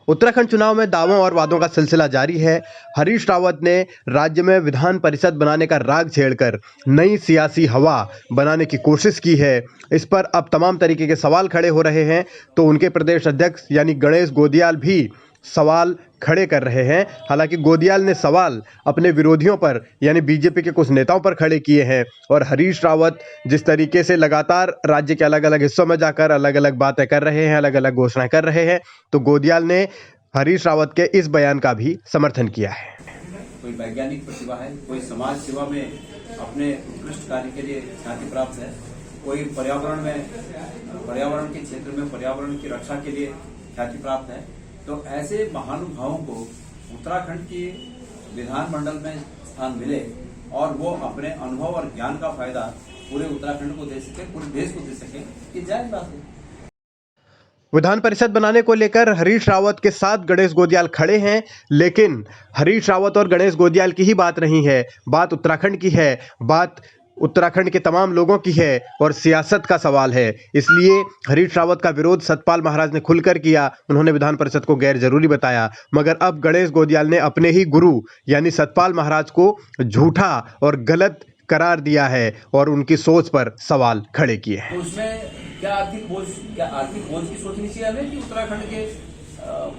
उत्तराखंड चुनाव में दावों और वादों का सिलसिला जारी है। हरीश रावत ने राज्य में विधान परिषद बनाने का राग छेड़कर नई सियासी हवा बनाने की कोशिश की है। इस पर अब तमाम तरीके के सवाल खड़े हो रहे हैं, तो उनके प्रदेश अध्यक्ष यानी गणेश गोदियाल भी सवाल खड़े कर रहे हैं। हालांकि गोदियाल ने सवाल अपने विरोधियों पर यानी बीजेपी के कुछ नेताओं पर खड़े किए हैं और हरीश रावत जिस तरीके से लगातार राज्य के अलग अलग हिस्सों में जाकर अलग अलग बातें कर रहे हैं, अलग अलग घोषणाएं कर रहे हैं, तो गोदियाल ने हरीश रावत के इस बयान का भी समर्थन किया है। कोई वैज्ञानिक प्रतिभा है, कोई समाज सेवा में अपने उत्कृष्ट कार्य के लिए ख्याति प्राप्त है, कोई पर्यावरण के क्षेत्र में पर्यावरण की रक्षा के लिए ख्याति प्राप्त है। तो ऐसे महानुभावों को उत्तराखंड की विधानमंडल में स्थान मिले और वो अपने अनुभव और ज्ञान का फायदा पूरे उत्तराखंड को दे सके, पूरे देश को दे सके, ये जायज बात है। विधान परिषद बनाने को लेकर हरीश रावत के साथ गणेश गोदियाल खड़े हैं, लेकिन हरीश रावत और गणेश गोदियाल की ही बात नहीं है, बात उत्तराखंड की है, बात उत्तराखंड के तमाम लोगों की है और सियासत का सवाल है। इसलिए हरीश रावत का विरोध सतपाल महाराज ने खुलकर किया। उन्होंने विधान परिषद को गैर जरूरी बताया, मगर अब गणेश गोदियाल ने अपने ही गुरु यानी सतपाल महाराज को झूठा और गलत करार दिया है और उनकी सोच पर सवाल खड़े किए हैं। तो उसमें क्या आर्थिक बोझ की सोचनी चाहिए हमें कि उत्तराखंड के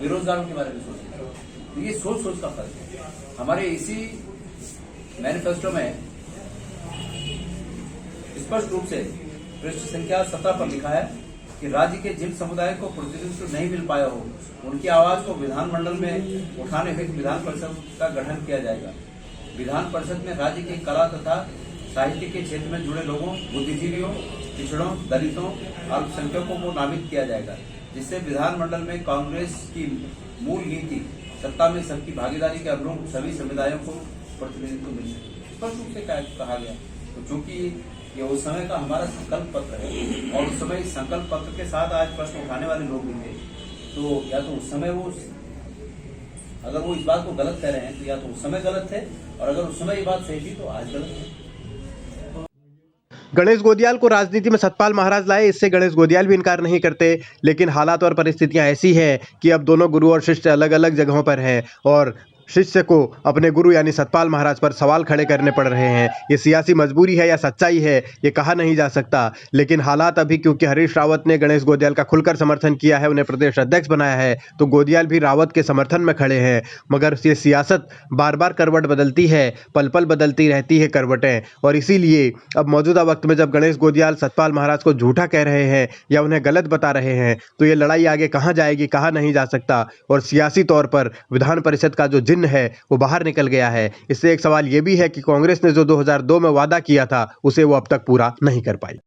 बेरोजगारों के बारे में सोचना चाहिए? तो ये सोच का फर्क है। हमारे इसी मैनिफेस्टो में स्पष्ट रूप से पृष्ठ संख्या 17 पर लिखा है कि राज्य के जिन समुदाय को प्रतिनिधित्व नहीं मिल पाया हो, उनकी आवाज को विधानमंडल में उठाने हेतु विधान परिषद का गठन किया जाएगा। विधान परिषद में राज्य की कला तथा साहित्य के क्षेत्र में जुड़े लोगों, बुद्धिजीवियों, पिछड़ों, दलितों, अल्पसंख्यकों को नामित किया जाएगा, जिससे विधानमंडल में कांग्रेस की मूल नीति सत्ता में सबकी भागीदारी के अनुरूप सभी समुदायों को प्रतिनिधित्व मिल सके। स्पष्ट रूप से कहा गया। तो चूंकि ये उस समय का हमारा संकल्प पत्र है और उस समय इस संकल्प पत्र के साथ आज प्रश्न उठाने वाले लोग भी थे, तो या तो उस समय अगर वो इस बात को गलत कह रहे हैं तो या तो उस समय गलत थे, और अगर उस समय ये बात सही थी तो आज गलत है। गणेश गोदियाल को राजनीति में सतपाल महाराज लाए, इससे गणेश गोदियाल भी इनकार नहीं करते, लेकिन हालात और परिस्थितियां ऐसी हैं कि अब दोनों गुरु और शिष्य अलग अलग जगहों पर हैं और शिष्य को अपने गुरु यानी सतपाल महाराज पर सवाल खड़े करने पड़ रहे हैं। ये सियासी मजबूरी है या सच्चाई है, ये कहा नहीं जा सकता, लेकिन हालात अभी क्योंकि हरीश रावत ने गणेश गोदियाल का खुलकर समर्थन किया है, उन्हें प्रदेश अध्यक्ष बनाया है, तो गोदियाल भी रावत के समर्थन में खड़े हैं। मगर ये सियासत बार बार करवट बदलती है, पल पल बदलती रहती है करवटें, और इसीलिए अब मौजूदा वक्त में जब गणेश गोदियाल सतपाल महाराज को झूठा कह रहे हैं या उन्हें गलत बता रहे हैं, तो ये लड़ाई आगे कहाँ जाएगी, कहा नहीं जा सकता। और सियासी तौर पर विधान परिषद का जो जिन्न है वो बाहर निकल गया है। इससे एक सवाल ये भी है कि कांग्रेस ने जो 2002 में वादा किया था उसे वो अब तक पूरा नहीं कर पाई।